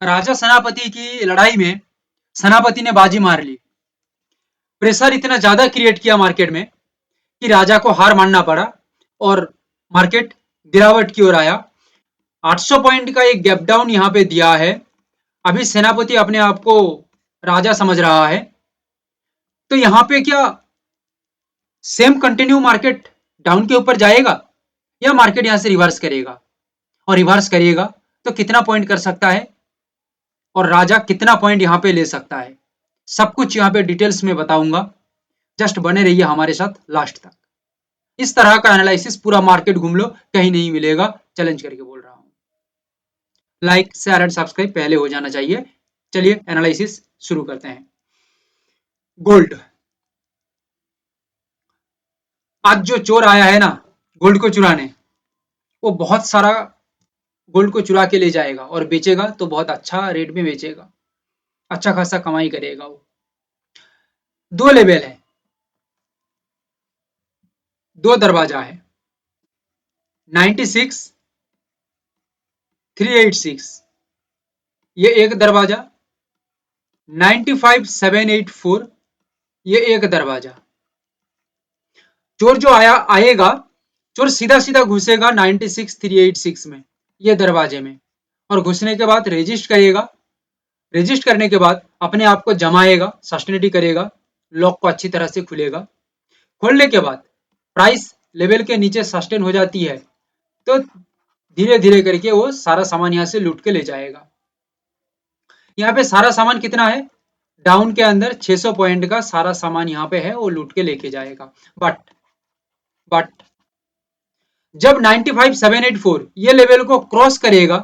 राजा सेनापति की लड़ाई में सेनापति ने बाजी मार ली। प्रेशर इतना ज्यादा क्रिएट किया मार्केट में कि राजा को हार मानना पड़ा और मार्केट गिरावट की ओर आया। 800 पॉइंट का एक गैप डाउन यहाँ पे दिया है। अभी सेनापति अपने आप को राजा समझ रहा है, तो यहाँ पे क्या सेम कंटिन्यू मार्केट डाउन के ऊपर जाएगा या मार्केट यहाँ से रिवर्स करेगा? और रिवर्स करिएगा तो कितना पॉइंट कर सकता है और राजा कितना पॉइंट यहाँ पे ले सकता है, सब कुछ यहाँ पे डिटेल्स में बताऊंगा। जस्ट बने रहिए हमारे साथ लास्ट तक। इस तरह का एनालिसिस पूरा मार्केट घूम लो, कहीं नहीं मिलेगा, चैलेंज करके बोल रहा हूं। लाइक शेयर एंड सब्सक्राइब पहले हो जाना चाहिए। चलिए एनालिसिस शुरू करते हैं। गोल्ड, आज जो चोर आया है ना गोल्ड को चुराने, वो बहुत सारा गोल्ड को चुरा के ले जाएगा और बेचेगा तो बहुत अच्छा रेट में बेचेगा, अच्छा खासा कमाई करेगा वो। दो लेवल है, दो दरवाजा है, 96 386, ये एक दरवाजा, 95 784, ये एक दरवाजा। चोर जो आएगा, चोर सीधा सीधा घुसेगा 96 386 में, ये दरवाजे में, और घुसने के बाद रजिस्ट करेगा। रजिस्ट करने के बाद अपने आप को जमाएगा, सस्टेनिटी करेगा, लॉक को अच्छी तरह से खुलेगा। खोलने के बाद प्राइस लेवल के नीचे सस्टेन हो जाती है तो धीरे धीरे करके वो सारा सामान यहाँ से लूट के ले जाएगा। यहाँ पे सारा सामान कितना है, डाउन के अंदर 600 पॉइंट का सारा सामान यहाँ पे है, वो लूट के लेके जाएगा। बट जब 95,784 ये लेवल को क्रॉस करेगा,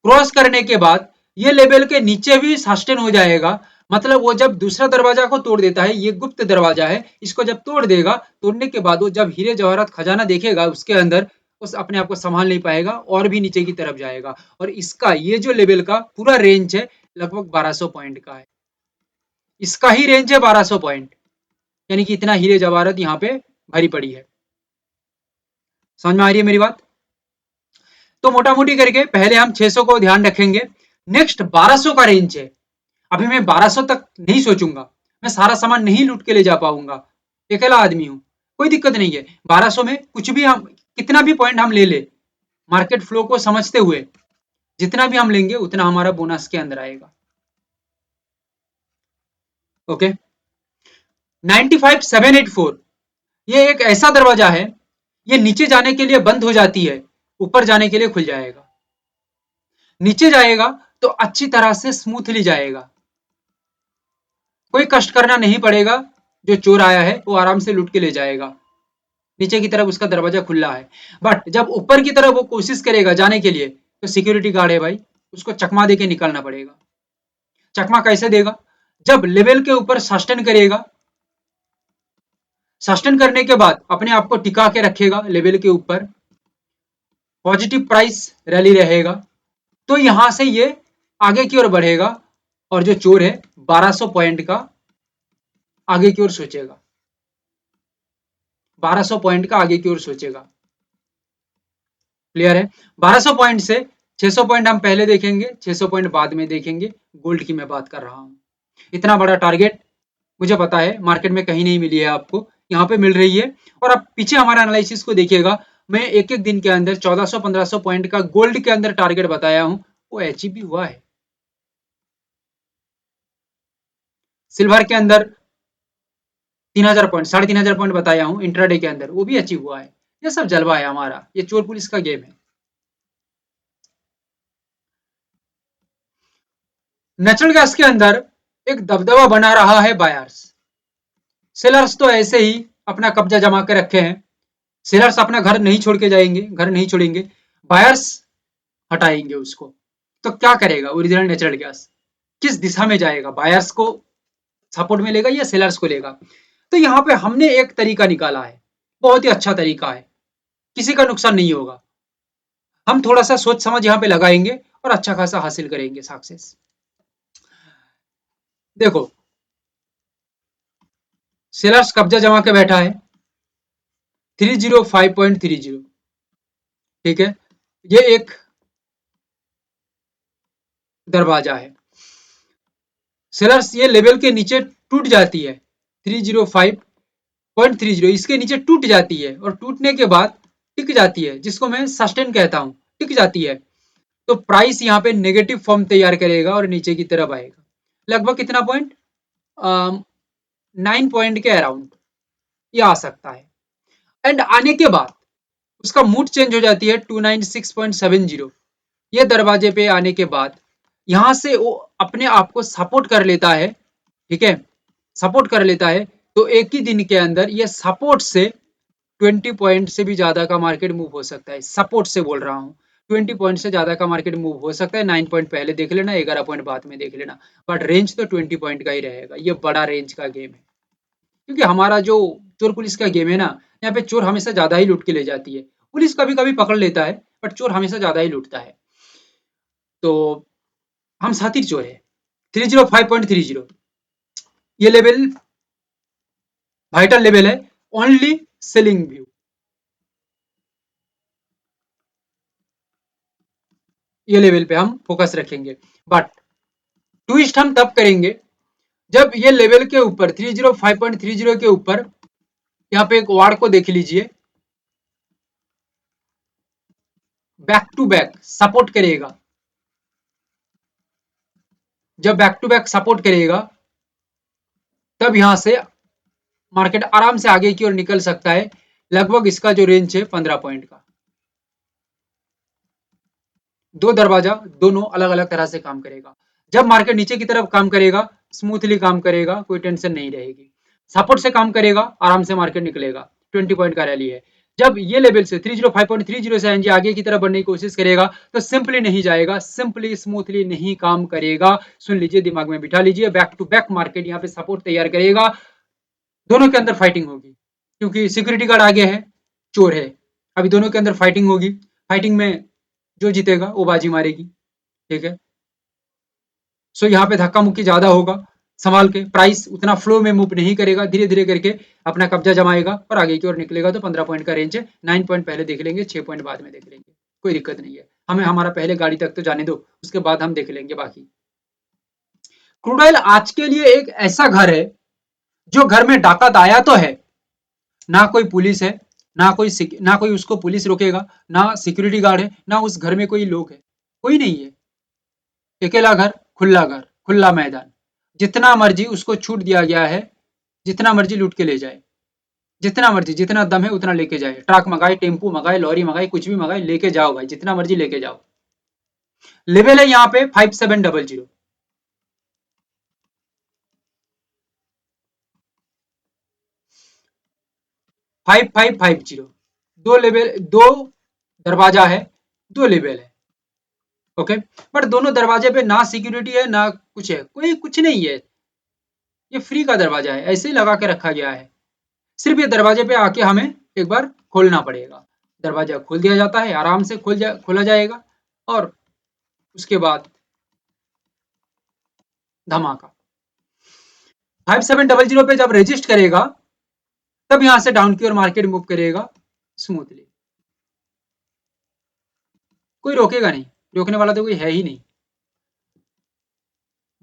क्रॉस करने के बाद ये लेवल के नीचे भी सस्टेन हो जाएगा। मतलब वो जब दूसरा दरवाजा को तोड़ देता है, ये गुप्त दरवाजा है, इसको जब तोड़ देगा, तोड़ने के बाद वो जब हीरे जवाहरात खजाना देखेगा उसके अंदर, उस अपने आप को संभाल नहीं पाएगा और भी नीचे की तरफ जाएगा। और इसका ये जो लेवल का पूरा रेंज है लगभग 1200 पॉइंट का है, इसका ही रेंज है 1200 पॉइंट, यानी कि इतना हीरे जवाहरात यहाँ पे भरी पड़ी है। समझ में आ रही है मेरी बात? तो मोटा मोटी करके पहले हम 600 को ध्यान रखेंगे, नेक्स्ट 1200 का रेंज है। अभी मैं 1200 तक नहीं सोचूंगा, मैं सारा सामान नहीं लूट के ले जा पाऊंगा, अकेला आदमी हूं, कोई दिक्कत नहीं है। 1200 में कुछ भी हम कितना भी पॉइंट हम ले ले, मार्केट फ्लो को समझते हुए जितना भी हम लेंगे उतना हमारा बोनस के अंदर आएगा। ओके, 95,784 ये एक ऐसा दरवाजा है, ये नीचे जाने के लिए बंद हो जाती है, ऊपर जाने के लिए खुल जाएगा। नीचे जाएगा तो अच्छी तरह से स्मूथली जाएगा, कोई कष्ट करना नहीं पड़ेगा। जो चोर आया है वो आराम से लूट के ले जाएगा, नीचे की तरफ उसका दरवाजा खुला है। बट जब ऊपर की तरफ वो कोशिश करेगा जाने के लिए, तो सिक्योरिटी गार्ड है भाई, उसको चकमा देके निकलना पड़ेगा। चकमा कैसे देगा, जब लेवल के ऊपर सस्टेन करेगा, सस्टेन करने के बाद अपने आप को टिका के रखेगा लेवल के ऊपर, पॉजिटिव प्राइस रैली रहेगा, तो यहां से ये आगे की ओर बढ़ेगा और जो चोर है 1200 पॉइंट का आगे की ओर सोचेगा, 1200 पॉइंट का आगे की ओर सोचेगा। क्लियर है? 1200 पॉइंट से 600 पॉइंट हम पहले देखेंगे, 600 पॉइंट बाद में देखेंगे। गोल्ड की मैं बात कर रहा हूं, इतना बड़ा टारगेट मुझे पता है मार्केट में कहीं नहीं मिली है आपको, यहाँ पे मिल रही है। और आप पीछे हमारा एनालिसिस को देखिएगा, मैं एक एक दिन के अंदर 1400-1500 पॉइंट का गोल्ड के अंदर टारगेट बताया हूं, वो अचीव भी हुआ है। सिल्वर के अंदर 3000 पॉइंट, 3500 पॉइंट बताया हूं इंट्राडे के अंदर, वो भी अचीव हुआ है। ये सब जलवा है हमारा, ये चोर पुलिस का गेम है। नेचुरल गैस के अंदर एक दबदबा बना रहा है बायर्स, सेलर्स तो ऐसे ही अपना कब्जा जमा के रखे हैं। सेलर्स अपना घर नहीं छोड़ के जाएंगे, घर नहीं छोड़ेंगे, बायर्स हटाएंगे उसको। तो क्या करेगा ओरिजिनल नेचुरल गैस, किस दिशा में जाएगा, बायर्स को सपोर्ट में लेगा या सेलर्स को लेगा? तो यहाँ पे हमने एक तरीका निकाला है, बहुत ही अच्छा तरीका है, किसी का नुकसान नहीं होगा। हम थोड़ा सा सोच समझ यहाँ पे लगाएंगे और अच्छा खासा हासिल करेंगे सक्सेस। देखो, सेलर्स कब्जा जमा के बैठा है 305.30, ठीक है, ये एक दरवाजा है। सेलर्स ये लेवल के नीचे टूट जाती है 305.30, इसके नीचे टूट जाती है और टूटने के बाद टिक जाती है, जिसको मैं सस्टेन कहता हूं, टिक जाती है, तो प्राइस यहाँ पे नेगेटिव फॉर्म तैयार करेगा और नीचे की तरफ आएगा। लगभग कितना पॉइंट, 9 पॉइंट के अराउंड ये आ सकता है। एंड आने के बाद उसका मूड चेंज हो जाती है 296.70, ये दरवाजे पे आने के बाद यहां से वो अपने आप को सपोर्ट कर लेता है, ठीक है, सपोर्ट कर लेता है, तो एक ही दिन के अंदर ये सपोर्ट से 20 पॉइंट से भी ज्यादा का मार्केट मूव हो सकता है, सपोर्ट से बोल रहा हूँ, 20 पॉइंट से ज्यादा का मार्केट मूव हो सकता है। 9 पॉइंट पहले देख लेना, 11 पॉइंट बाद में देख लेना, बट रेंज तो 20 पॉइंट का ही रहेगा। ये बड़ा रेंज का गेम है, क्योंकि हमारा जो चोर पुलिस का गेम है ना, यहाँ पे चोर हमेशा ज्यादा ही लूट के ले जाती है, पुलिस कभी कभी पकड़ लेता है, बट चोर हमेशा ज्यादा ही लूटता है। तो हम साथी चोर है। 305.30 ये लेवल वाइटल लेवल है, ओनली सेलिंग व्यू, ये लेवल पे हम फोकस रखेंगे। बट ट्विस्ट हम तब करेंगे जब ये लेवल के ऊपर 305.30 के ऊपर यहाँ पे एक वार्ड को देख लीजिए, बैक टू बैक सपोर्ट करेगा। जब बैक टू बैक सपोर्ट करेगा तब यहां से मार्केट आराम से आगे की ओर निकल सकता है। लगभग इसका जो रेंज है 15 पॉइंट का। दो दरवाजा दोनों अलग अलग तरह से काम करेगा। जब मार्केट नीचे की तरफ काम करेगा स्मूथली काम करेगा, कोई टेंशन नहीं रहेगी। सपोर्ट से काम करेगा आराम से मार्केट निकलेगा, 20 पॉइंट का रैली है। जब ये लेवल से 305.30 से एनजी आगे की तरफ बढ़ने की कोशिश करेगा तो सिंपली नहीं जाएगा, सिंपली स्मूथली नहीं काम करेगा। सुन लीजिए, दिमाग में बिठा लीजिए, बैक टू बैक मार्केट यहाँ पे सपोर्ट तैयार करेगा। दोनों के अंदर फाइटिंग होगी, क्योंकि सिक्योरिटी गार्ड आगे है, चोर है, अभी दोनों के अंदर फाइटिंग होगी। फाइटिंग में जो जीतेगा वो बाजी मारेगी, ठीक है। सो यहाँ पे धक्का मुक्की ज्यादा होगा, संभाल के, प्राइस उतना फ्लो में मूव नहीं करेगा, धीरे धीरे करके अपना कब्जा जमाएगा और आगे की ओर निकलेगा। तो 15 पॉइंट का रेंज है, 9 पॉइंट पहले देख लेंगे, 6 पॉइंट बाद में देख लेंगे, कोई दिक्कत नहीं है। हमें हमारा पहले गाड़ी तक तो जाने दो, उसके बाद हम देख लेंगे बाकी। क्रूड ऑयल आज के लिए एक ऐसा घर है जो घर में डाकत आया तो है, ना कोई पुलिस है, ना कोई उसको पुलिस रोकेगा, ना सिक्योरिटी गार्ड है, ना उस घर में कोई लोग है, कोई नहीं है। अकेला घर, खुला मैदान, जितना मर्जी उसको छूट दिया गया है, जितना मर्जी लूट के ले जाए, जितना मर्जी, जितना दम है उतना लेके जाए, ट्रक मंगाए, टेम्पू मंगाए, लॉरी मंगाए, कुछ भी मंगाए, लेके जाओ भाई, जितना मर्जी लेके जाओ। लेवल है यहाँ पे 5700, 5550, दो लेवल, दो दरवाजा है, दो लेवल है, ओके। बट दोनों दरवाजे पे ना सिक्योरिटी है ना कुछ है, कोई कुछ नहीं है, ये फ्री का दरवाजा है, ऐसे ही लगा के रखा गया है। सिर्फ ये दरवाजे पे आके हमें एक बार खोलना पड़ेगा। दरवाजा खोल दिया जाता है, आराम से खोला जाएगा, और उसके बाद धमाका। 5700 पे जब रजिस्ट करेगा तब यहां से डाउन की ओर मार्केट मूव करेगा स्मूथली, कोई रोकेगा नहीं, रोकने वाला तो कोई है ही नहीं।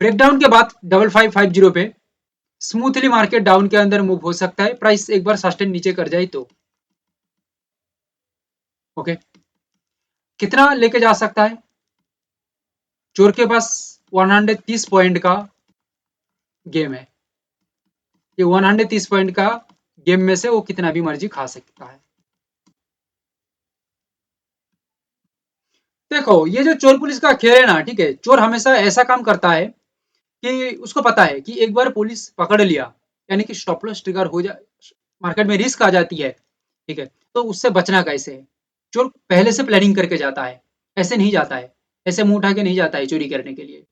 ब्रेकडाउन के बाद 5550 पे स्मूथली मार्केट डाउन के अंदर मूव हो सकता है, प्राइस एक बार सस्टेन नीचे कर जाए तो, ओके। कितना लेके जा सकता है, चोर के पास 130 पॉइंट का गेम है, ये 130 पॉइंट का गेम में से वो कितना भी मर्जी खा सकता है। देखो, ये जो चोर पुलिस का खेल है ना, ठीक है, चोर हमेशा ऐसा काम करता है कि उसको पता है कि एक बार पुलिस पकड़ लिया, यानी कि स्टॉप लॉस ट्रिगर हो जाए, मार्केट में रिस्क आ जाती है, ठीक है, तो उससे बचना कैसे है। चोर पहले से प्लानिंग करके जाता है, ऐसे नहीं जाता है, ऐसे मुंह उठा के नहीं जाता है चोरी करने के लिए।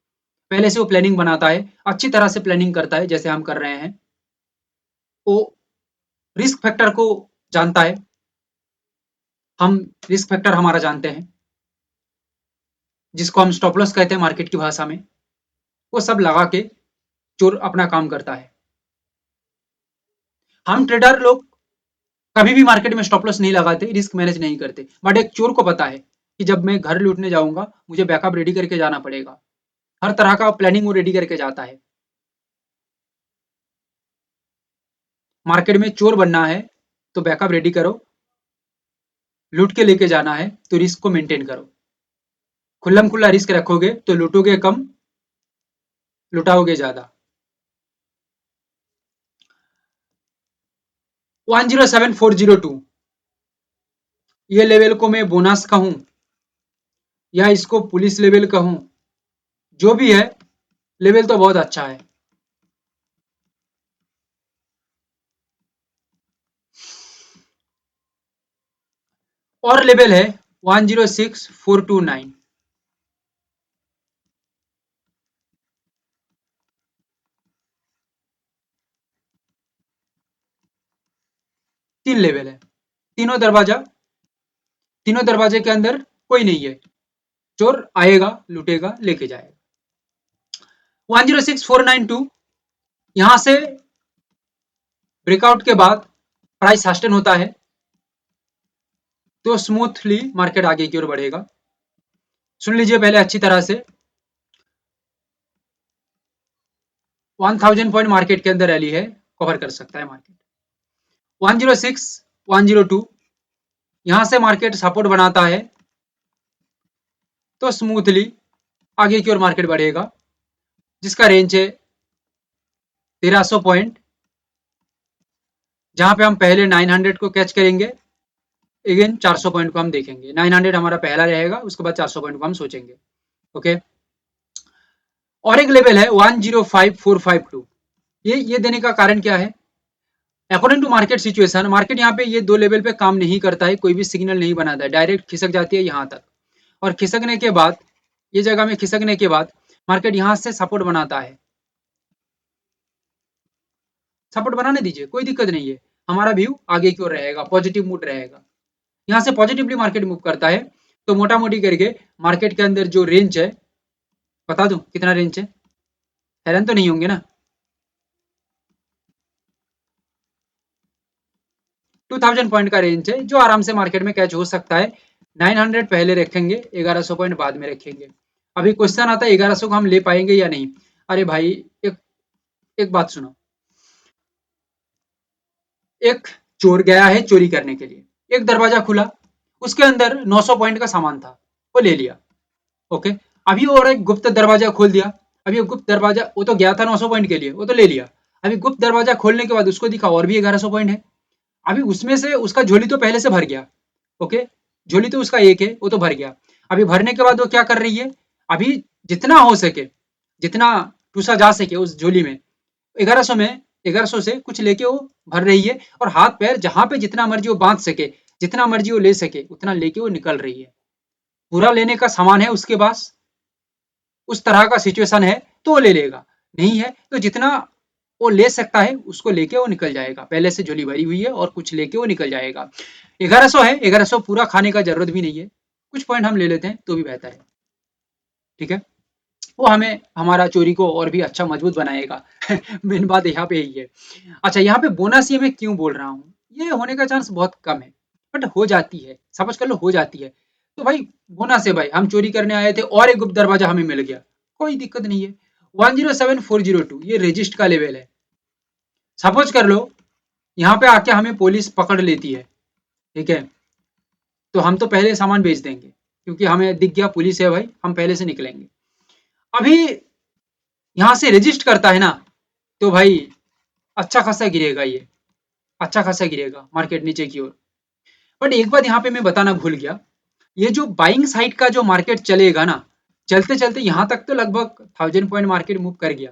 पहले से वो प्लानिंग बनाता है, अच्छी तरह से प्लानिंग करता है, जैसे हम कर रहे हैं। वो रिस्क फैक्टर को जानता है, हम रिस्क फैक्टर हमारा जानते हैं, जिसको हम स्टॉप लॉस कहते हैं मार्केट की भाषा में। वो सब लगा के चोर अपना काम करता है। हम ट्रेडर लोग कभी भी मार्केट में स्टॉप लॉस नहीं लगाते, रिस्क मैनेज नहीं करते, बट एक चोर को पता है कि जब मैं घर लूटने जाऊंगा मुझे बैकअप रेडी करके जाना पड़ेगा, हर तरह का प्लानिंग वो रेडी करके जाता है। मार्केट में चोर बनना है तो बैकअप रेडी करो, लूट के लेके जाना है तो रिस्क को मेंटेन करो। खुल्लम खुल्ला रिस्क रखोगे तो लूटोगे कम, लुटाओगे ज्यादा। 107402, ये लेवल को मैं बोनस कहूं या इसको पुलिस लेवल कहूं, जो भी है लेवल तो बहुत अच्छा है। और लेवल है 106429, तीन लेवल है। तीनों दरवाजा, तीनों दरवाजे के अंदर कोई नहीं है, चोर आएगा लूटेगा लेके जाएगा। 106492, यहां से ब्रेकआउट के बाद प्राइस सस्टेन होता है तो स्मूथली मार्केट आगे की ओर बढ़ेगा। सुन लीजिए पहले अच्छी तरह से, 1000 पॉइंट मार्केट के अंदर रैली है, कवर कर सकता है मार्केट। 106102, यहां से मार्केट सपोर्ट बनाता है तो स्मूथली आगे की ओर मार्केट बढ़ेगा, जिसका रेंज है 1300 पॉइंट, जहां पे हम पहले 900 को कैच करेंगे, अगेन 400 पॉइंट को हम देखेंगे। 900 हमारा पहला रहेगा, उसके बाद 400 पॉइंट को हम सोचेंगे। ओके, और एक लेवल है 105452, ये देने का कारण क्या है? According to market situation, market यहाँ पे ये दो लेवल पे काम नहीं करता है, कोई भी सिग्नल नहीं बनाता है, डायरेक्ट खिसक जाती है यहाँ तक, और खिसकने के बाद ये जगह में खिसकने के बाद मार्केट यहाँ से सपोर्ट बनाता है। सपोर्ट बनाने दीजिए, कोई दिक्कत नहीं है, हमारा व्यू आगे की ओर रहेगा, पॉजिटिव मूड रहेगा। यहाँ से पॉजिटिवली मार्केट मूव करता है तो मोटा मोटी करके मार्केट के अंदर जो रेंज है, बता दूं कितना रेंज है? हैरान तो नहीं होंगे ना? 2000 पॉइंट का रेंज है जो आराम से मार्केट में कैच हो सकता है। 900 पहले रखेंगे, 1100 पॉइंट बाद में रखेंगे। अभी क्वेश्चन आता है 1100 को हम ले पाएंगे या नहीं। अरे भाई, एक एक बात सुनो, एक चोर गया है चोरी करने के लिए, एक दरवाजा खुला, उसके अंदर 900 पॉइंट का सामान था, वो ले लिया। ओके, अभी और एक गुप्त दरवाजा खोल दिया, अभी गुप्त दरवाजा, वो तो गया था 900 पॉइंट के लिए, वो तो ले लिया। अभी गुप्त दरवाजा खोलने के बाद उसको दिखा और भी 1100 पॉइंट है, अभी उसमें से उसका झोली तो पहले से भर गया। ओके, झोली तो उसका एक है, वो तो भर गया। अभी भरने के बाद वो क्या कर रही है, अभी जितना हो सके, जितना टूसा जा सके उस झोली में, 1100 में 1100 से कुछ लेके वो भर रही है, और हाथ पैर जहां पे जितना मर्जी वो बांध सके, जितना मर्जी वो ले सके उतना लेके वो निकल रही है। पूरा लेने का सामान है उसके पास, उस तरह का सिचुएशन है तो वो ले लेगा, नहीं है तो जितना वो ले सकता है उसको लेके वो निकल जाएगा। पहले से झोली भरी हुई है और कुछ लेके वो निकल जाएगा। 1100 है, 1100 पूरा खाने का जरूरत भी नहीं है, कुछ पॉइंट हम ले लेते हैं तो भी बेहतर है। ठीक है, वो हमें हमारा चोरी को और भी अच्छा मजबूत बनाएगा। मेन बात यहाँ पे यही है। अच्छा, यहाँ पे बोनस ये मैं क्यों बोल रहा हूँ, ये होने का चांस बहुत कम है, बट हो जाती है, सपोज कर लो हो जाती है, तो भाई बोनस है भाई, हम चोरी करने आए थे और एक गुप्त दरवाजा हमें मिल गया, कोई दिक्कत नहीं है। 107402, ये रजिस्ट का लेवल है। सपोज कर लो यहाँ पे आके हमें पुलिस पकड़ लेती है, ठीक है, तो हम तो पहले सामान बेच देंगे, क्योंकि हमें दिख गया पुलिस है भाई, हम पहले से निकलेंगे। अभी यहाँ से रजिस्ट करता है ना, तो भाई अच्छा खासा गिरेगा, ये अच्छा खासा गिरेगा मार्केट नीचे की ओर। बट एक बात यहाँ पे मैं बताना भूल गया, ये जो बाइंग साइड का जो मार्केट चलेगा ना, चलते चलते यहाँ तक तो लगभग 1000 पॉइंट मार्केट मूव कर गया।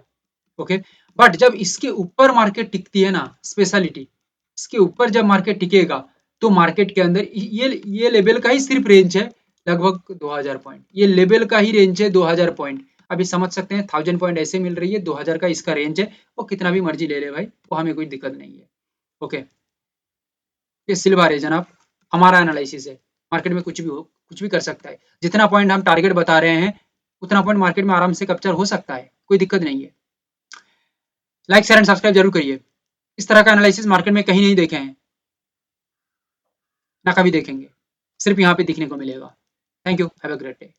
ओके, बट जब इसके ऊपर मार्केट टिकती है ना, स्पेशलिटी, इसके ऊपर जब मार्केट टिकेगा तो मार्केट के अंदर ये लेवल का ही सिर्फ रेंज है लगभग 2000 पॉइंट, ये लेवल का ही रेंज है 2000 पॉइंट। अभी समझ सकते हैं 1000 पॉइंट ऐसे मिल रही है, 2000 का इसका रेंज है, वो कितना भी मर्जी ले ले भाई, वो हमें कोई दिक्कत नहीं है। ओके, ये सिल्वर है जनाब, हमारा एनालिसिस है, मार्केट में कुछ भी हो, कुछ भी कर सकता है। जितना पॉइंट हम टारगेट बता रहे हैं उतना पॉइंट मार्केट में आराम से कैप्चर हो सकता है, कोई दिक्कत नहीं है। लाइक शेयर एंड सब्सक्राइब जरूर करिए। इस तरह का एनालिसिस मार्केट में कहीं नहीं देखे हैं, ना कभी देखेंगे, सिर्फ यहाँ पे दिखने को मिलेगा। Thank you, have a great day.